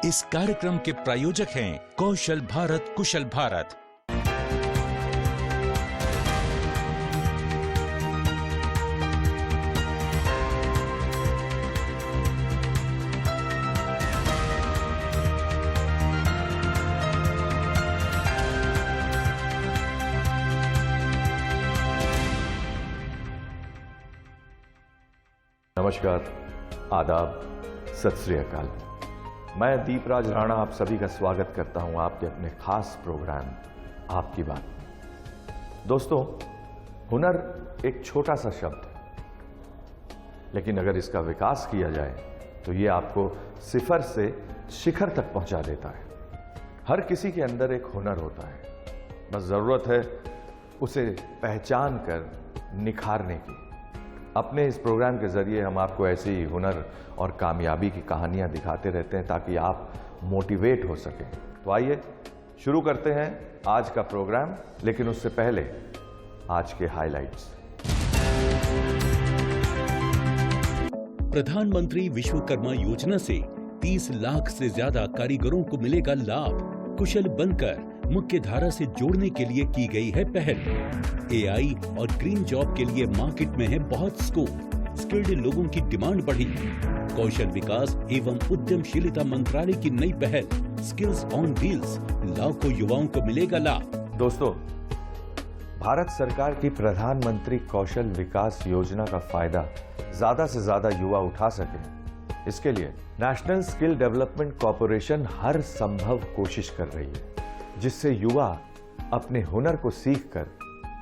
इस कार्यक्रम के प्रायोजक हैं कौशल भारत कुशल भारत। नमस्कार, आदाब, सत श्री अकाल। मैं दीपराज राणा आप सभी का स्वागत करता हूं आपके अपने खास प्रोग्राम आपकी बात। दोस्तों, हुनर एक छोटा सा शब्द है, लेकिन अगर इसका विकास किया जाए तो ये आपको सिफर से शिखर तक पहुंचा देता है। हर किसी के अंदर एक हुनर होता है, बस जरूरत है उसे पहचान कर निखारने की। अपने इस प्रोग्राम के जरिए हम आपको ऐसी ही हुनर और कामयाबी की कहानियां दिखाते रहते हैं ताकि आप मोटिवेट हो सकें। तो आइए शुरू करते हैं आज का प्रोग्राम, लेकिन उससे पहले आज के हाइलाइट्स। प्रधानमंत्री विश्वकर्मा योजना से 30 लाख से ज्यादा कारीगरों को मिलेगा लाभ। कुशल बनकर मुख्य धारा से जोड़ने के लिए की गई है पहल। एआई और ग्रीन जॉब के लिए मार्केट में है बहुत स्कोप। स्किल्ड लोगों की डिमांड बढ़ी। कौशल विकास एवं उद्यमशीलता मंत्रालय की नई पहल स्किल्स ऑन व्हील्स, लाखों युवाओं को मिलेगा लाभ। दोस्तों, भारत सरकार की प्रधानमंत्री कौशल विकास योजना का फायदा ज्यादा से ज्यादा युवा उठा सके, इसके लिए नेशनल स्किल डेवलपमेंट कॉर्पोरेशन हर संभव कोशिश कर रही है, जिससे युवा अपने हुनर को सीखकर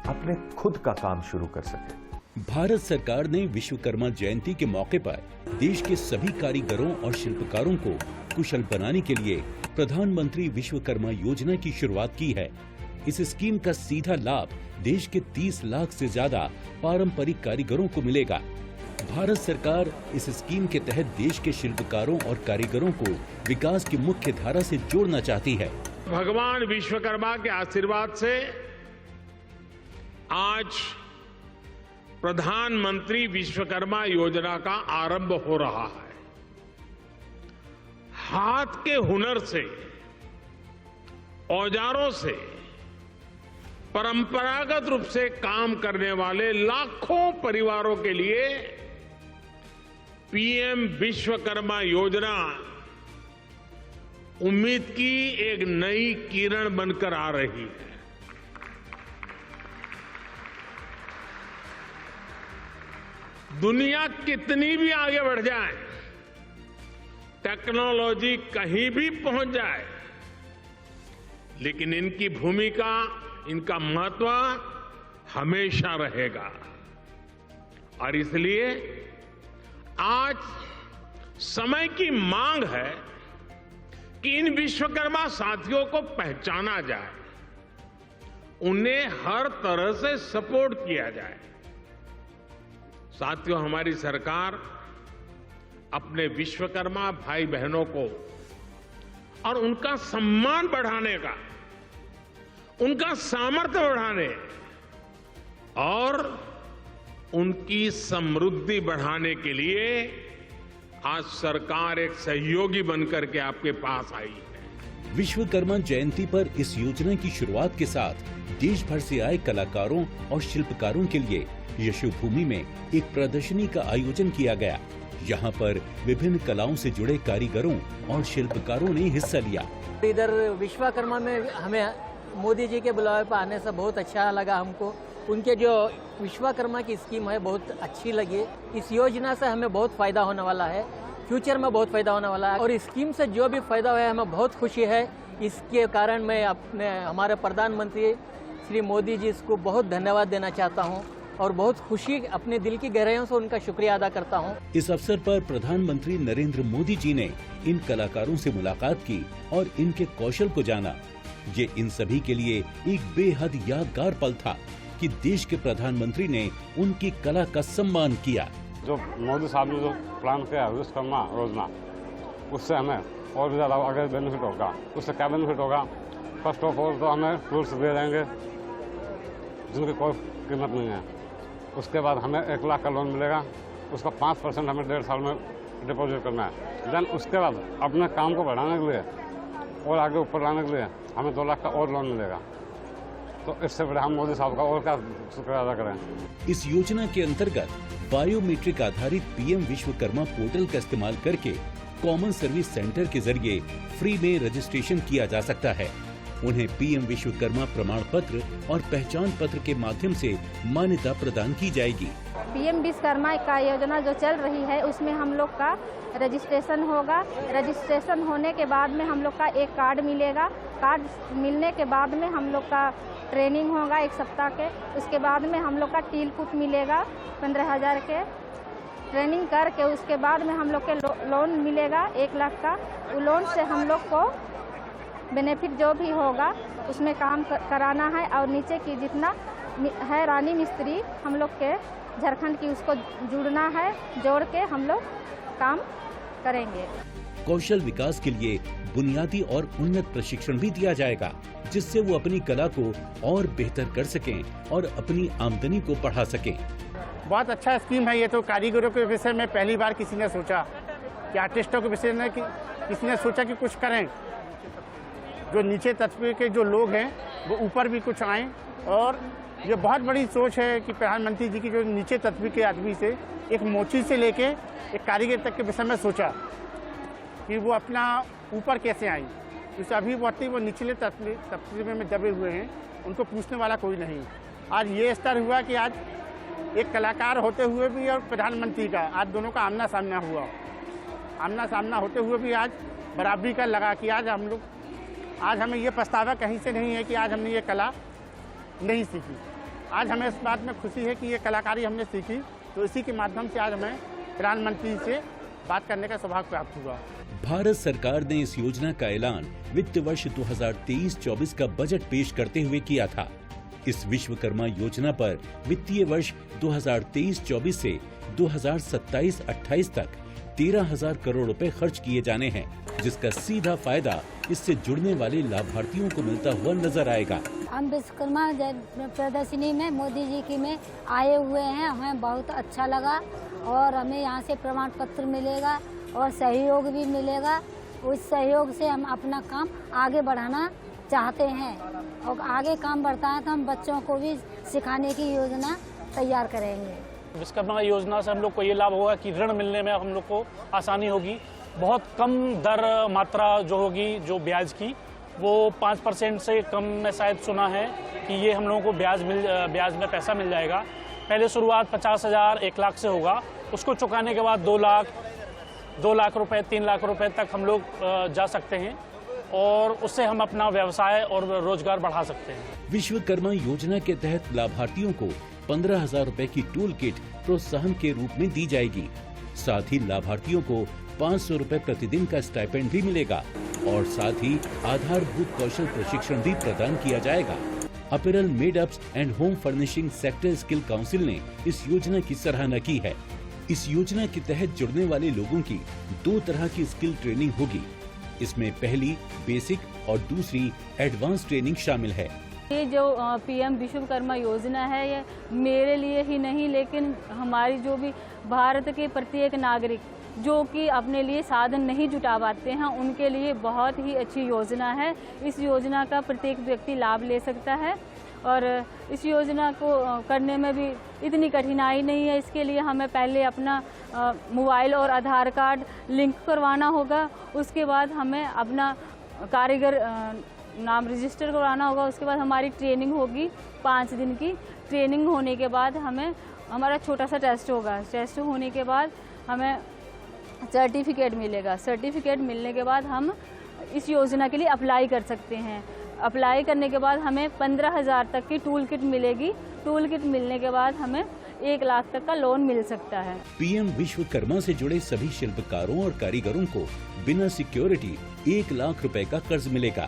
अपने खुद का काम शुरू कर सके। भारत सरकार ने विश्वकर्मा जयंती के मौके पर देश के सभी कारीगरों और शिल्पकारों को कुशल बनाने के लिए प्रधानमंत्री विश्वकर्मा योजना की शुरुआत की है। इस स्कीम का सीधा लाभ देश के 30 लाख से ज्यादा पारंपरिक कारीगरों को मिलेगा। भारत सरकार इस स्कीम के तहत देश के शिल्पकारों और कारीगरों को विकास की मुख्य धारा से जोड़ना चाहती है। भगवान विश्वकर्मा के आशीर्वाद से आज प्रधानमंत्री विश्वकर्मा योजना का आरंभ हो रहा है। हाथ के हुनर से, औजारों से परंपरागत रूप से काम करने वाले लाखों परिवारों के लिए पीएम विश्वकर्मा योजना उम्मीद की एक नई किरण बनकर आ रही है। दुनिया कितनी भी आगे बढ़ जाए, टेक्नोलॉजी कहीं भी पहुंच जाए, लेकिन इनकी भूमिका, इनका महत्व हमेशा रहेगा। और इसलिए आज समय की मांग है कि इन विश्वकर्मा साथियों को पहचाना जाए, उन्हें हर तरह से सपोर्ट किया जाए। साथियों, हमारी सरकार अपने विश्वकर्मा भाई बहनों को और उनका सम्मान बढ़ाने का, उनका सामर्थ्य बढ़ाने और उनकी समृद्धि बढ़ाने के लिए आज सरकार एक सहयोगी बनकर के आपके पास आई है। विश्वकर्मा जयंती पर इस योजना की शुरुआत के साथ देश भर से आए कलाकारों और शिल्पकारों के लिए यशोभूमि में एक प्रदर्शनी का आयोजन किया गया। यहाँ पर विभिन्न कलाओं से जुड़े कारीगरों और शिल्पकारों ने हिस्सा लिया। इधर विश्वकर्मा में हमें मोदी जी के बुलावे पर आने से बहुत अच्छा लगा। हमको उनके जो विश्वकर्मा की स्कीम है बहुत अच्छी लगी। इस योजना से हमें बहुत फायदा होने वाला है, फ्यूचर में बहुत फायदा होने वाला है। और इस स्कीम से जो भी फायदा हुआ है हमें बहुत खुशी है। इसके कारण मैं अपने हमारे प्रधानमंत्री श्री मोदी जी को बहुत धन्यवाद देना चाहता हूँ और बहुत खुशी अपने दिल की गहराइयों से उनका शुक्रिया अदा करता हूँ। इस अवसर पर प्रधानमंत्री नरेंद्र मोदी जी ने इन कलाकारों से मुलाकात की और इनके कौशल को जाना। ये इन सभी के लिए एक बेहद यादगार पल था कि देश के प्रधानमंत्री ने उनकी कला का सम्मान किया। जो मोदी साहब ने जो प्लान किया विश्वकर्मा योजना, उससे हमें और भी ज़्यादा आगे बेनिफिट होगा। उससे क्या बेनिफिट होगा? फर्स्ट ऑफ ऑल तो हमें टूल्स दे देंगे जिनकी कोई कीमत नहीं है। उसके बाद हमें 1 लाख का लोन मिलेगा, उसका 5% हमें 1.5 साल में डिपॉजिट करना है। देन उसके बाद अपने काम को बढ़ाने के लिए और आगे ऊपर लाने के लिए हमें 2 लाख का और लोन मिलेगा। तो इससे बड़े हम मोदी साहब का और क्या शुक्रिया अदा करें। इस योजना के अंतर्गत बायोमेट्रिक आधारित पीएम विश्वकर्मा पोर्टल का इस्तेमाल करके कॉमन सर्विस सेंटर के जरिए फ्री में रजिस्ट्रेशन किया जा सकता है। उन्हें पीएम विश्वकर्मा प्रमाण पत्र और पहचान पत्र के माध्यम से मान्यता प्रदान की जाएगी। पीएम विश्वकर्मा का योजना जो चल रही है उसमें हम लोग का रजिस्ट्रेशन होगा। रजिस्ट्रेशन होने के बाद में हम लोग का एक कार्ड मिलेगा। कार्ड मिलने के बाद में हम लोग का ट्रेनिंग होगा 1 सप्ताह के। उसके बाद में हम लोग का टीलकुट मिलेगा 15,000 के। ट्रेनिंग करके उसके बाद में हम लोग के लोन मिलेगा 1 लाख का। वो लोन से हम लोग को बेनिफिट जो भी होगा उसमें काम कराना है और नीचे की जितना है रानी मिस्त्री हम लोग के झारखंड की उसको जुड़ना है। जोड़ के हम लोग काम करेंगे। कौशल विकास के लिए बुनियादी और उन्नत प्रशिक्षण भी दिया जाएगा, जिससे वो अपनी कला को और बेहतर कर सकें और अपनी आमदनी को बढ़ा सकें। बहुत अच्छा स्कीम है ये तो। कारीगरों के विषय में पहली बार किसी ने सोचा कि आर्टिस्टों के विषय में किसी ने सोचा कि कुछ करें, जो नीचे तबके के जो लोग हैं वो ऊपर भी कुछ आएँ। और ये बहुत बड़ी सोच है कि प्रधानमंत्री जी की जो नीचे तबके के आदमी से एक मोची से लेके एक कारीगर तक के विषय में सोचा कि वो अपना ऊपर कैसे आए। जैसे अभी वो निचले तबके में दबे हुए हैं, उनको पूछने वाला कोई नहीं। आज ये स्तर हुआ कि आज एक कलाकार होते हुए भी और प्रधानमंत्री का आज दोनों का आमना सामना हुआ। आमना सामना होते हुए भी आज बराबरी का लगा कि आज हमें ये पछतावा कहीं से नहीं है कि आज हमने ये कला नहीं सीखी। आज हमें इस बात में खुशी है कि ये कलाकारी हमने सीखी, तो इसी के माध्यम से आज हमें प्रधानमंत्री से बात करने का सौभाग्य प्राप्त हुआ। भारत सरकार ने इस योजना का ऐलान वित्त वर्ष 2023-24 का बजट पेश करते हुए किया था। इस विश्वकर्मा योजना पर वित्तीय वर्ष 2023-24 से 2027-28 तक 13,000 करोड़ रुपए खर्च किए जाने हैं, जिसका सीधा फायदा इससे जुड़ने वाले लाभार्थियों को मिलता हुआ नजर आएगा। हम विश्वकर्मा प्रदर्शनी में मोदी जी की में आए हुए हैं। हमें बहुत अच्छा लगा और हमें यहाँ से प्रमाण पत्र मिलेगा और सहयोग भी मिलेगा। उस सहयोग से हम अपना काम आगे बढ़ाना चाहते हैं और आगे काम बढ़ता है तो हम बच्चों को भी सिखाने की योजना तैयार करेंगे। विश्वकर्मा योजना से हम लोग को ये लाभ होगा कि ऋण मिलने में हम लोग को आसानी होगी। बहुत कम दर मात्रा जो होगी जो ब्याज की वो 5% से कम में शायद सुना है कि ये हम लोगों को ब्याज में पैसा मिल जाएगा। पहले शुरुआत 50,000 1 लाख से होगा, उसको चुकाने के बाद 2 लाख रुपए 3 लाख रुपए तक हम लोग जा सकते हैं और उससे हम अपना व्यवसाय और रोजगार बढ़ा सकते हैं। विश्वकर्मा योजना के तहत लाभार्थियों को 15,000 रुपए की टूल किट प्रोत्साहन के रूप में दी जाएगी। साथ ही लाभार्थियों को 500 रुपए प्रतिदिन का स्टाइपेंड भी मिलेगा और साथ ही आधारभूत कौशल प्रशिक्षण भी प्रदान किया जाएगा। Apparel made-ups and home furnishing sector skill council ने इस योजना की सराहना की है। इस योजना के तहत जुड़ने वाले लोगों की 2 तरह की स्किल ट्रेनिंग होगी। इसमें पहली बेसिक और दूसरी एडवांस ट्रेनिंग शामिल है। ये जो पीएम विश्वकर्मा योजना है ये मेरे लिए ही नहीं लेकिन हमारी जो भी भारत के प्रत्येक नागरिक जो कि अपने लिए साधन नहीं जुटा पाते हैं उनके लिए बहुत ही अच्छी योजना है। इस योजना का प्रत्येक व्यक्ति लाभ ले सकता है और इस योजना को करने में भी इतनी कठिनाई नहीं है। इसके लिए हमें पहले अपना मोबाइल और आधार कार्ड लिंक करवाना होगा। उसके बाद हमें अपना कारीगर नाम रजिस्टर करवाना होगा। उसके बाद हमारी ट्रेनिंग होगी 5 दिन की। ट्रेनिंग होने के बाद हमें हमारा छोटा सा टेस्ट होगा। टेस्ट होने के बाद हमें सर्टिफिकेट मिलेगा। सर्टिफिकेट मिलने के बाद हम इस योजना के लिए अप्लाई कर सकते हैं। अप्लाई करने के बाद हमें 15,000 तक की टूल किट मिलेगी। टूल किट मिलने के बाद हमें 1 लाख तक का लोन मिल सकता है। पीएम विश्वकर्मा से जुड़े सभी शिल्पकारों और कारीगरों को बिना सिक्योरिटी 1 लाख रुपए का कर्ज मिलेगा,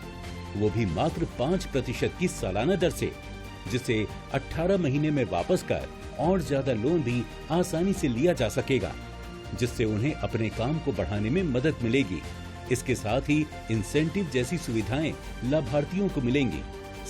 वो भी मात्र 5% की सालाना दर से, जिसे 18 महीने में वापस कर और ज्यादा लोन भी आसानी से लिया जा सकेगा, जिससे उन्हें अपने काम को बढ़ाने में मदद मिलेगी। इसके साथ ही इंसेंटिव जैसी सुविधाएं लाभार्थियों को मिलेंगी।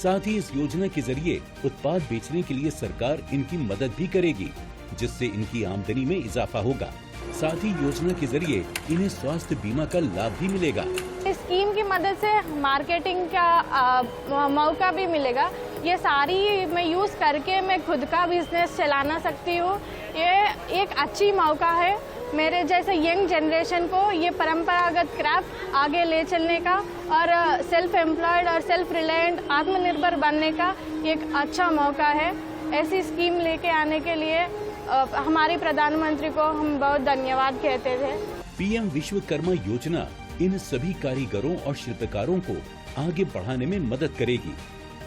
साथ ही इस योजना के जरिए उत्पाद बेचने के लिए सरकार इनकी मदद भी करेगी, जिससे इनकी आमदनी में इजाफा होगा। साथ ही योजना के जरिए इन्हें स्वास्थ्य बीमा का लाभ भी मिलेगा। इस स्कीम की मदद से मार्केटिंग का मौका भी मिलेगा। ये सारी मैं यूज़ करके मैं खुद का बिजनेस चलाना सकती हूँ। ये एक अच्छी मौका है मेरे जैसे यंग जनरेशन को ये परंपरागत क्राफ्ट आगे ले चलने का और सेल्फ एम्प्लॉयड और सेल्फ रिलायंट आत्मनिर्भर बनने का एक अच्छा मौका है। ऐसी स्कीम लेके आने के लिए हमारे प्रधानमंत्री को हम बहुत धन्यवाद कहते थे। पीएम विश्वकर्मा योजना इन सभी कारीगरों और शिल्पकारों को आगे बढ़ाने में मदद करेगी।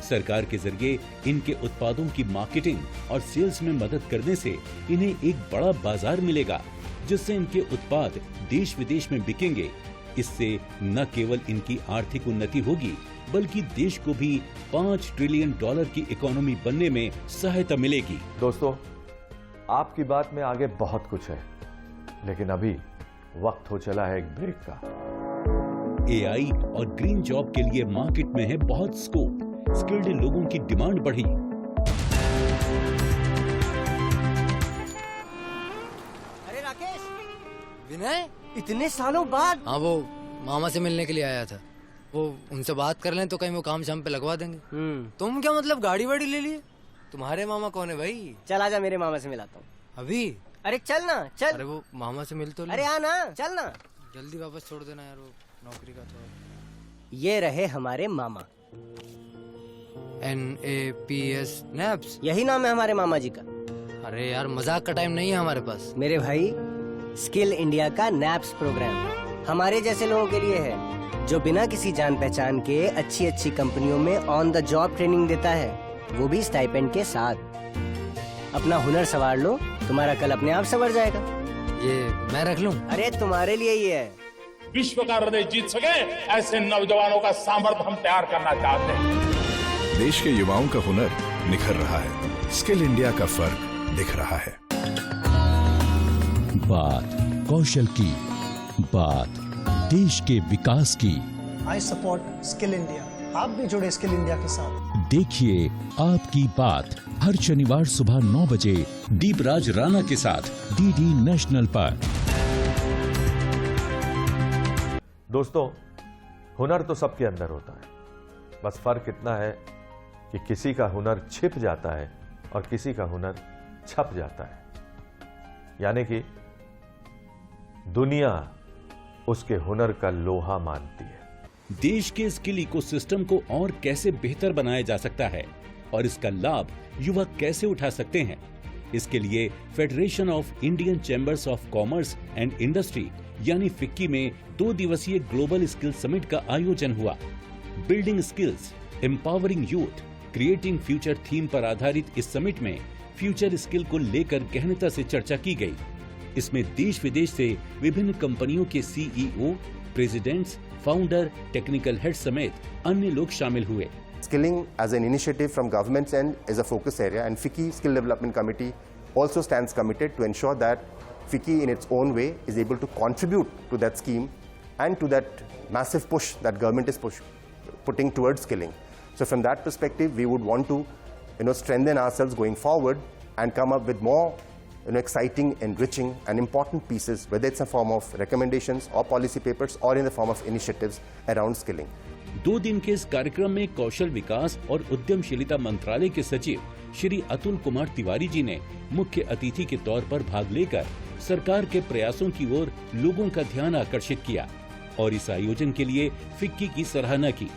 सरकार के जरिए इनके उत्पादों की मार्केटिंग और सेल्स में मदद करने से इन्हें एक बड़ा बाजार मिलेगा, जिससे इनके उत्पाद देश विदेश में बिकेंगे। इससे न केवल इनकी आर्थिक उन्नति होगी, बल्कि देश को भी $5 ट्रिलियन की इकोनॉमी बनने में सहायता मिलेगी। दोस्तों, आपकी बात में आगे बहुत कुछ है, लेकिन अभी वक्त हो चला है एक ब्रेक का। एआई और ग्रीन जॉब के लिए मार्केट में है बहुत स्कोप। स्किल्ड लोगों की डिमांड बढ़ी। अरे राकेश, विनय, इतने सालों बाद। हाँ, वो मामा से मिलने के लिए आया था। वो उनसे बात कर लें तो कहीं वो काम शाम पे लगवा देंगे। तुम क्या मतलब गाड़ी वाड़ी ले लिए? तुम्हारे मामा कौन है भाई? चल आजा, मेरे मामा से मिलाता हूँ। अभी? अरे चल ना, चल। अरे वो मामा से मिल तो ले। अरे आना, चल ना। जल्दी वापस छोड़ देना यार, वो नौकरी का थोड़ा। ये रहे हमारे मामा। NAPS नैप्स, यही नाम है हमारे मामा जी का। अरे यार, मजाक का टाइम नहीं है हमारे पास। मेरे भाई, स्किल इंडिया का नैप्स प्रोग्राम हमारे जैसे लोगों के लिए है, जो बिना किसी जान पहचान के अच्छी अच्छी कंपनियों में ऑन द जॉब ट्रेनिंग देता है, वो भी स्टाइपेंड के साथ। अपना हुनर संवार लो, तुम्हारा कल अपने आप संवर जाएगा। ये मैं रख लूं? अरे तुम्हारे लिए ही है। विश्व का हृदय जीत सके ऐसे नौजवानों का सामर्थ्य हम तैयार करना चाहते हैं। देश के युवाओं का हुनर निखर रहा है, स्किल इंडिया का फर्क दिख रहा है। बात कौशल की, बात देश के विकास की। I support skill India. आप भी जुड़े स्किल इंडिया के साथ। देखिए आपकी बात हर शनिवार सुबह 9 बजे दीपराज राणा के साथ DD नेशनल पर। दोस्तों, हुनर तो सबके अंदर होता है, बस फर्क इतना है कि किसी का हुनर छिप जाता है और किसी का हुनर छप जाता है। यानी कि दुनिया उसके हुनर का लोहा मानती है। देश के स्किल इकोसिस्टम को और कैसे बेहतर बनाया जा सकता है और इसका लाभ युवा कैसे उठा सकते हैं, इसके लिए federation of Indian chambers of commerce and industry यानी फिक्की में 2 दिवसीय ग्लोबल स्किल समिट का आयोजन हुआ। Building skills, empowering youth, creating future theme पर आधारित इस समिट में फ्यूचर स्किल को लेकर गहनता से चर्चा की गई। इसमें देश विदेश से विभिन्न कंपनियों के CEO, presidents, founder, technical head समेत अन्य लोग शामिल हुए। Skilling as an initiative from government's end is a focus area, and FICCI Skill Development Committee also stands committed to ensure that FICCI in its own way is able to contribute to that scheme and to that massive push that government is putting towards skilling. So from that perspective, we would want to strengthen ourselves going forward and come up with more exciting, enriching and important pieces, whether it's a form of recommendations or policy papers or in the form of initiatives around skilling. 2 दिन के इस कार्यक्रम में कौशल विकास और उद्यमशीलता मंत्रालय के सचिव श्री अतुल कुमार तिवारी जी ने मुख्य अतिथि के तौर पर भाग लेकर सरकार के प्रयासों की ओर लोगों का ध्यान आकर्षित किया और इस आयोजन के लिए फिक्की की सराहना की।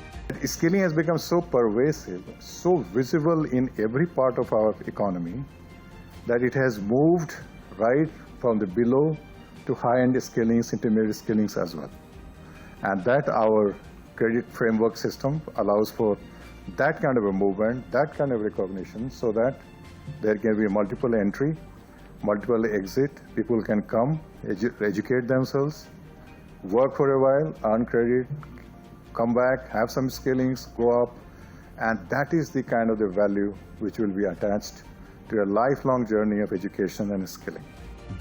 Skilling has become so pervasive, so visible in every part of our economy, that it has moved right from the below to high-end skillings, intermediate skillings as well. And that our credit framework system allows for that kind of a movement, that kind of recognition, so that there can be multiple entry, multiple exit. People can come, educate themselves, work for a while, earn credit, come back, have some skillings, go up, and that is the kind of the value which will be attached to a lifelong journey of education and skilling.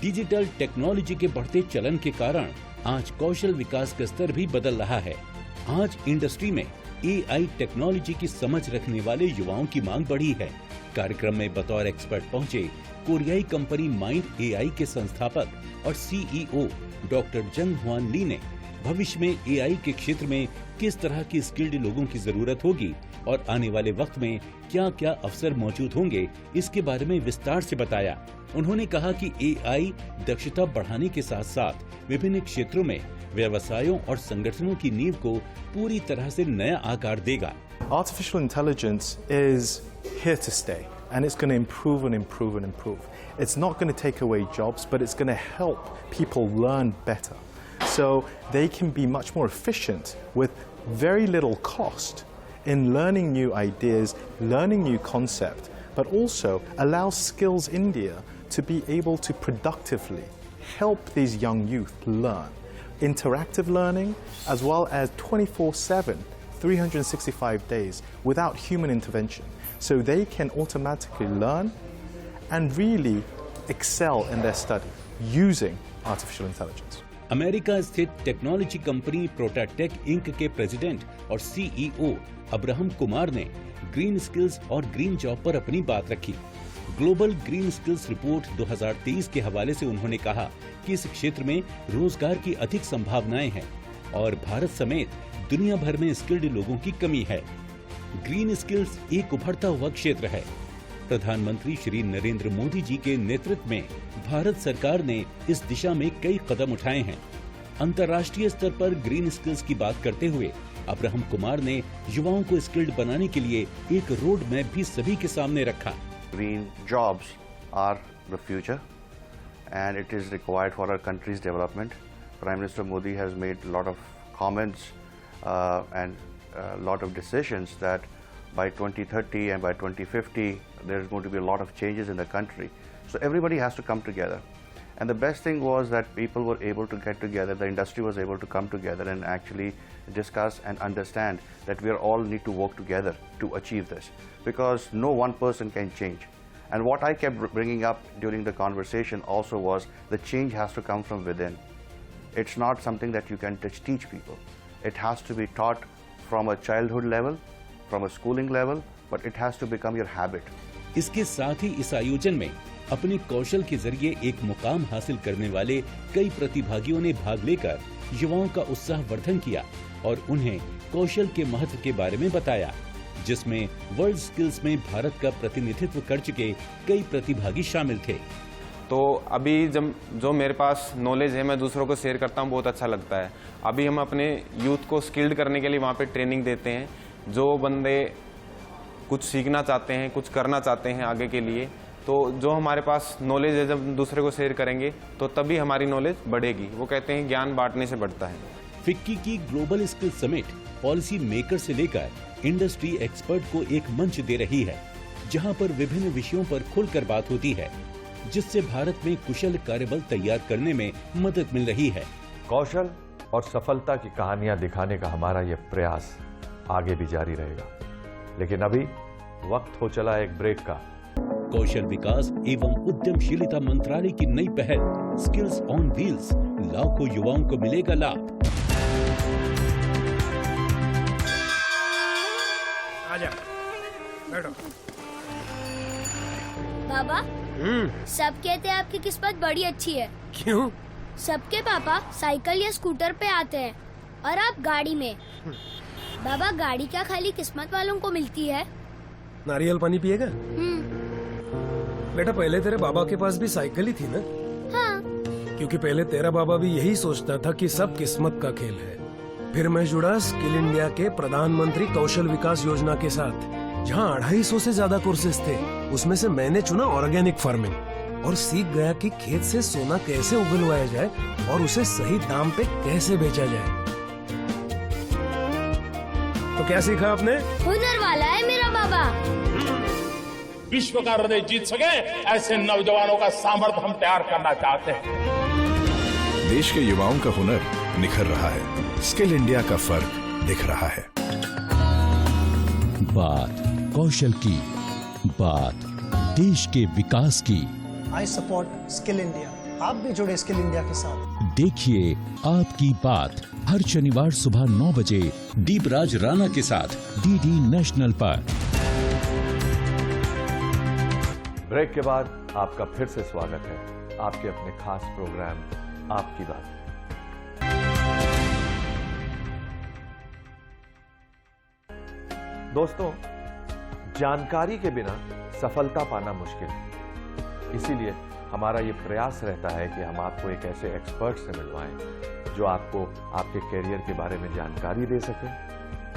Digital technology के बढ़ते चलन के कारण आज कौशल विकास का स्तर भी बदल रहा है। आज इंडस्ट्री में AI टेक्नोलॉजी की समझ रखने वाले युवाओं की मांग बढ़ी है। कार्यक्रम में बतौर एक्सपर्ट पहुंचे कोरियाई कंपनी माइंड एआई के संस्थापक और सीईओ डॉक्टर जंग हुआन ली ने भविष्य में एआई के क्षेत्र में किस तरह की स्किल्ड लोगों की जरूरत होगी और आने वाले वक्त में क्या क्या अवसर मौजूद होंगे, इसके बारे में विस्तार से बताया। उन्होंने कहा कि एआई दक्षता बढ़ाने के साथ साथ विभिन्न क्षेत्रों में व्यवसायों और संगठनों की नींव को पूरी तरह से नया आकार देगा। Artificial intelligence is here to stay, and it's going to improve and improve and improve. It's not going to take away jobs, but it's going to help people learn better. So they can be much more efficient with very little cost in learning new ideas, learning new concepts, but also allow Skills India to be able to productively help these young youth learn. Interactive learning as well as 24/7, 365 days without human intervention. So they can automatically learn and really excel in their study using artificial intelligence. America स्थित technology company प्रोटाटेक ink के president और CEO Abraham Kumar ने green skills और green job पर अपनी बात रखी। Global green skills report 2023 के हवाले से उन्होंने कहा कि इस क्षेत्र में रोजगार की अधिक संभावनाएं हैं और भारत समेत दुनिया भर में स्किल्ड लोगों की कमी है। ग्रीन स्किल्स एक उभरता हुआ क्षेत्र है। प्रधानमंत्री श्री नरेंद्र मोदी जी के नेतृत्व में भारत सरकार ने इस दिशा में कई कदम उठाए हैं। अंतर्राष्ट्रीय स्तर पर ग्रीन स्किल्स की बात करते हुए अब्राहम कुमार ने युवाओं को स्किल्ड बनाने के लिए एक रोड मैप भी सभी के सामने रखा। Green jobs are the future, and it is required for our country's development. Prime Minister Modi has made a lot of comments and a lot of decisions that by 2030 and by 2050 there is going to be a lot of changes in the country. So everybody has to come together. And the best thing was that people were able to get together, the industry was able to come together and actually discuss and understand that we all need to work together to achieve this, because no one person can change. And what I kept bringing up during the conversation also was the change has to come from within. It's not something that you can teach people. It has to be taught from a childhood level, from a schooling level, but it has to become your habit. इसके साथ ही इस आयोजन में अपने कौशल के जरिए एक मुकाम हासिल करने वाले कई प्रतिभागियों ने भाग लेकर युवाओं का उत्साह वर्धन किया और उन्हें कौशल के महत्व के बारे में बताया, जिसमें वर्ल्ड स्किल्स में भारत का प्रतिनिधित्व कर चुके कई प्रतिभागी शामिल थे। तो अभी जब जो मेरे पास नॉलेज है मैं दूसरों को शेयर करता हूँ, बहुत अच्छा लगता है। अभी हम अपने यूथ को स्किल्ड करने के लिए वहाँ पे ट्रेनिंग देते हैं। जो बंदे कुछ सीखना चाहते हैं, कुछ करना चाहते हैं आगे के लिए, तो जो हमारे पास नॉलेज है जब दूसरे को शेयर करेंगे तो तभी हमारी नॉलेज बढ़ेगी। वो कहते हैं ज्ञान बांटने से बढ़ता है। फिक्की की global skill summit policy maker से लेकर इंडस्ट्री एक्सपर्ट को एक मंच दे रही है, जहां पर विभिन्न विषयों पर खुलकर बात होती है, जिससे भारत में कुशल कार्यबल तैयार करने में मदद मिल रही है। कौशल और सफलता की कहानियां दिखाने का हमारा यह प्रयास आगे भी जारी रहेगा, लेकिन अभी वक्त हो चला एक ब्रेक का। कौशल विकास एवं उद्यमशीलता मंत्रालय की नई पहल स्किल्स ऑन व्हील्स, लाखों युवाओं को मिलेगा लाभ। आजा, बैठो। बाबा, सब कहते हैं आपकी किस्मत बड़ी अच्छी है। क्यों? सबके पापा साइकिल या स्कूटर पे आते हैं और आप गाड़ी में। बाबा, गाड़ी क्या खाली किस्मत वालों को मिलती है? नारियल पानी पिएगा? बेटा, पहले तेरे बाबा के पास भी साइकिल ही थी ना? हाँ। क्योंकि पहले तेरा बाबा भी यही सोचता था कि सब किस्मत का खेल है। फिर मैं जुड़ा स्किल इंडिया के प्रधानमंत्री कौशल विकास योजना के साथ, जहाँ 250 से ज्यादा कोर्सेज थे। उसमें से मैंने चुना ऑर्गेनिक फार्मिंग और सीख गया कि खेत से सोना कैसे उगलवाया जाए और उसे सही दाम पे कैसे बेचा जाए। तो क्या सीखा आपने? हुनर वाला है मेरा बाबा। विश्व का हृदय जीत सके ऐसे नौजवानों का सामर्थ्य हम तैयार करना चाहते हैं। देश के युवाओं का हुनर निखर रहा है, स्किल इंडिया का फर्क दिख रहा है। बात कौशल की, बात देश के विकास की। I support skill India. आप भी जुड़े स्किल इंडिया के साथ। देखिए आपकी बात हर शनिवार सुबह 9 बजे दीपराज राणा के साथ डीडी नेशनल पर। ब्रेक के बाद आपका फिर से स्वागत है आपके अपने खास प्रोग्राम आपकी बात। दोस्तों, जानकारी के बिना सफलता पाना मुश्किल है। इसीलिए हमारा ये प्रयास रहता है कि हम आपको एक ऐसे एक्सपर्ट से मिलवाएं जो आपको आपके करियर के बारे में जानकारी दे सके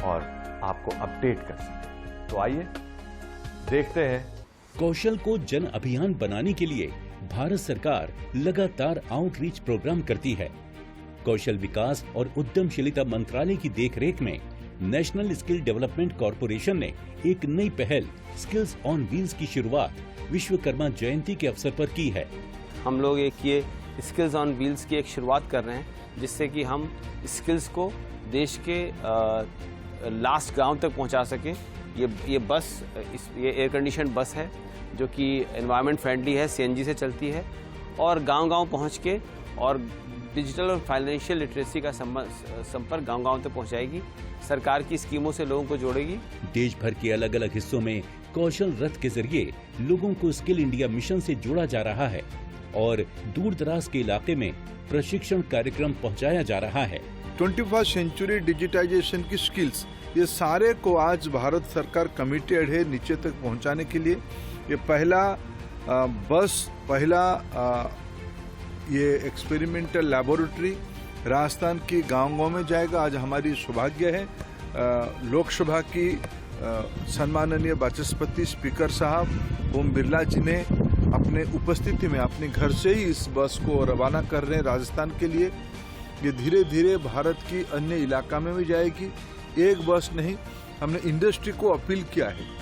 और आपको अपडेट कर सके। तो आइए देखते हैं। कौशल को जन अभियान बनाने के लिए भारत सरकार लगातार आउटरीच प्रोग्राम करती है। कौशल विकास और उद्यमशीलता मंत्रालय की देखरेख में नेशनल स्किल डेवलपमेंट कॉरपोरेशन ने एक नई पहल स्किल्स ऑन व्हील्स की शुरुआत विश्वकर्मा जयंती के अवसर पर की है। हम लोग एक ये स्किल्स ऑन व्हील्स की एक शुरुआत कर रहे हैं जिससे कि हम स्किल्स को देश के लास्ट गांव तक पहुंचा सकें। ये बस ये एयर कंडीशन बस है जो कि एनवायरनमेंट फ्रेंडली है, सीएनजी से चलती है और गांव-गांव पहुंच के और डिजिटल और फाइनेंशियल लिटरेसी का संपर्क गांव-गांव तक पहुंचाएगी। सरकार की स्कीमों से लोगों को जोड़ेगी। देश भर के अलग अलग हिस्सों में कौशल रथ के जरिए लोगों को स्किल इंडिया मिशन से जोड़ा जा रहा है और दूर दराज के इलाके में प्रशिक्षण कार्यक्रम पहुंचाया जा रहा है। 21st सेंचुरी डिजिटाइजेशन की स्किल्स, ये सारे को आज भारत सरकार कमिटेड है नीचे तक पहुंचाने के लिए। ये पहला ये एक्सपेरिमेंटल लैबोरेटरी राजस्थान की गांव-गांव में जाएगा। आज हमारी सौभाग्य है लोकसभा की सम्माननीय वाचस्पति स्पीकर साहब ओम बिरला जी ने अपने उपस्थिति में अपने घर से ही इस बस को रवाना कर रहे हैं राजस्थान के लिए। ये धीरे धीरे भारत की अन्य इलाका में भी जाएगी। एक बस नहीं, हमने इंडस्ट्री को अपील किया है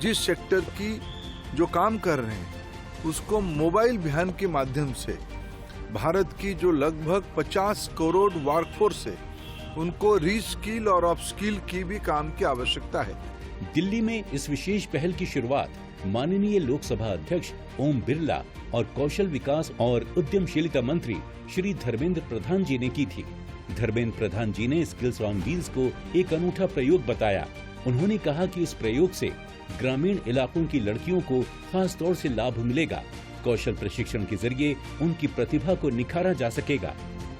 जिस सेक्टर की जो काम कर रहे हैं उसको मोबाइल वैन के माध्यम से भारत की जो लगभग 50 करोड़ वर्कफोर्स है उनको रीस्किल और अपस्किल की भी काम की आवश्यकता है। दिल्ली में इस विशेष पहल की शुरुआत माननीय लोकसभा अध्यक्ष ओम बिरला और कौशल विकास और उद्यमशीलता मंत्री श्री धर्मेंद्र प्रधान जी ने की थी। धर्मेंद्र प्रधान जी ने स्किल्स ऑन व्हील्स को एक अनूठा प्रयोग बताया। उन्होंने कहा कि इस प्रयोग से ग्रामीण इलाकों की लड़कियों को खास तौर से लाभ मिलेगा। कौशल प्रशिक्षण के जरिए उनकी प्रतिभा को निखारा जा सकेगा।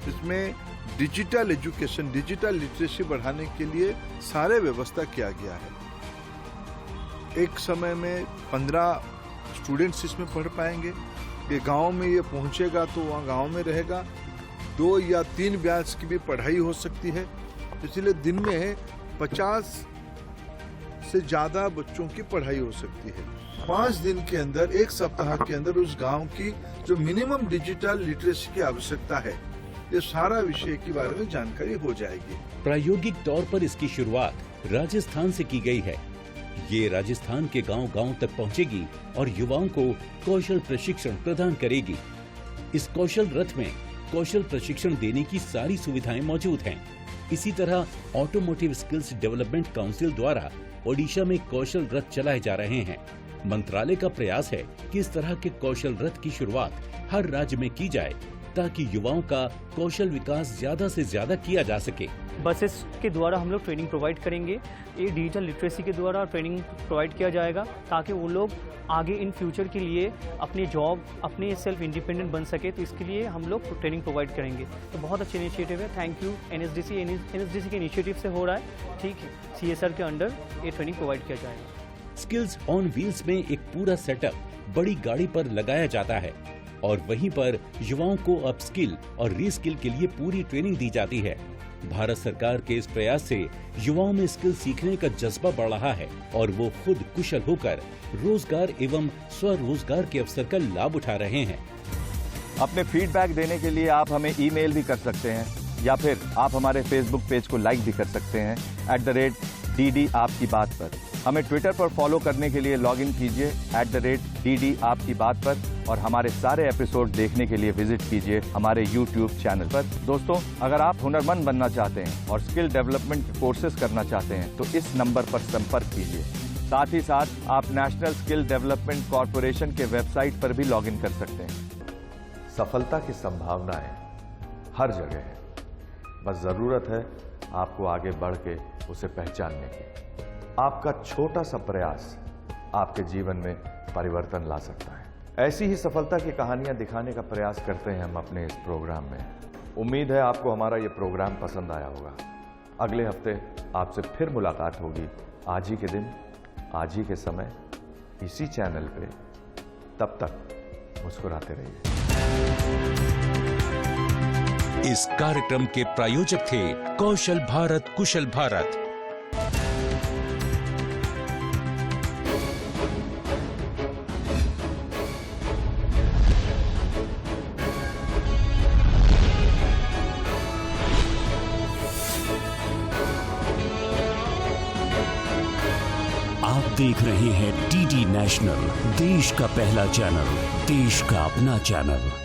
इसमें डिजिटल एजुकेशन, डिजिटल लिटरेसी बढ़ाने के लिए सारे व्यवस्था किया गया है। एक समय में 15 स्टूडेंट्स इसमें पढ़ पाएंगे। ये गांव में ये पहुंचेगा तो वहाँ गांव में रहेगा। 2 या 3 बैच की भी पढ़ाई हो सकती है। इसलिए दिन में 50 से ज्यादा बच्चों की पढ़ाई हो सकती है। 5 दिन के अंदर, एक सप्ताह के अंदर उस गांव की जो मिनिमम डिजिटल लिटरेसी की आवश्यकता है, ये सारा विषय के बारे में जानकारी हो जाएगी। प्रायोगिक तौर पर इसकी शुरुआत राजस्थान से की गई है। ये राजस्थान के गांव-गांव तक पहुंचेगी और युवाओं को कौशल प्रशिक्षण प्रदान करेगी। इस कौशल रथ में कौशल प्रशिक्षण देने की सारी सुविधाएं मौजूद हैं। इसी तरह ऑटोमोटिव स्किल्स डेवलपमेंट काउंसिल द्वारा ओडिशा में कौशल रथ चलाए जा रहे हैं। मंत्रालय का प्रयास है कि इस तरह के कौशल रथ की शुरुआत हर राज्य में की जाए ताकि युवाओं का कौशल विकास ज्यादा से ज्यादा किया जा सके। बसेस के द्वारा हम लोग ट्रेनिंग प्रोवाइड करेंगे। ये डिजिटल लिटरेसी के द्वारा ट्रेनिंग प्रोवाइड किया जाएगा ताकि वो लोग आगे इन फ्यूचर के लिए अपने जॉब, अपने सेल्फ इंडिपेंडेंट बन सके। तो इसके लिए हम लोग ट्रेनिंग प्रोवाइड करेंगे। तो बहुत अच्छी इनिशिएटिव है। थैंक यू एनएसडीसी के इनिशिएटिव से हो रहा है। ठीक है, CSR के अंडर ये ट्रेनिंग प्रोवाइड किया जाएगा। स्किल्स ऑन व्हील्स में एक पूरा सेटअप बड़ी गाड़ी पर लगाया जाता है और वहीं पर युवाओं को अपस्किल और रीस्किल के लिए पूरी ट्रेनिंग दी जाती है। भारत सरकार के इस प्रयास से युवाओं में स्किल सीखने का जज्बा बढ़ रहा है और वो खुद कुशल होकर रोजगार एवं स्वरोजगार के अवसर का लाभ उठा रहे हैं। अपने फीडबैक देने के लिए आप हमें ईमेल भी कर सकते हैं या फिर आप हमारे फेसबुक पेज को लाइक भी कर सकते हैं @DD आपकी बात पर। हमें ट्विटर पर फॉलो करने के लिए लॉगिन कीजिए @DD आपकी बात पर और हमारे सारे एपिसोड देखने के लिए विजिट कीजिए हमारे YouTube चैनल पर। दोस्तों, अगर आप हुनरमंद बनना चाहते हैं और स्किल डेवलपमेंट कोर्सेज करना चाहते हैं तो इस नंबर पर संपर्क कीजिए। साथ ही साथ आप नेशनल स्किल डेवलपमेंट कॉरपोरेशन के वेबसाइट पर भी लॉगिन कर सकते हैं। सफलता की संभावनाएं हर जगह है, बस जरूरत है आपको आगे बढ़ के उसे पहचानने की। आपका छोटा सा प्रयास आपके जीवन में परिवर्तन ला सकता है। ऐसी ही सफलता की कहानियां दिखाने का प्रयास करते हैं हम अपने इस प्रोग्राम में। उम्मीद है आपको हमारा ये प्रोग्राम पसंद आया होगा। अगले हफ्ते आपसे फिर मुलाकात होगी, आज ही के दिन, आज ही के समय, इसी चैनल पे। तब तक मुस्कुराते रहिए। इस कार्यक्रम के प्रायोजक थे कौशल भारत कुशल भारत। आप देख रहे हैं डीडी नेशनल, देश का पहला चैनल, देश का अपना चैनल।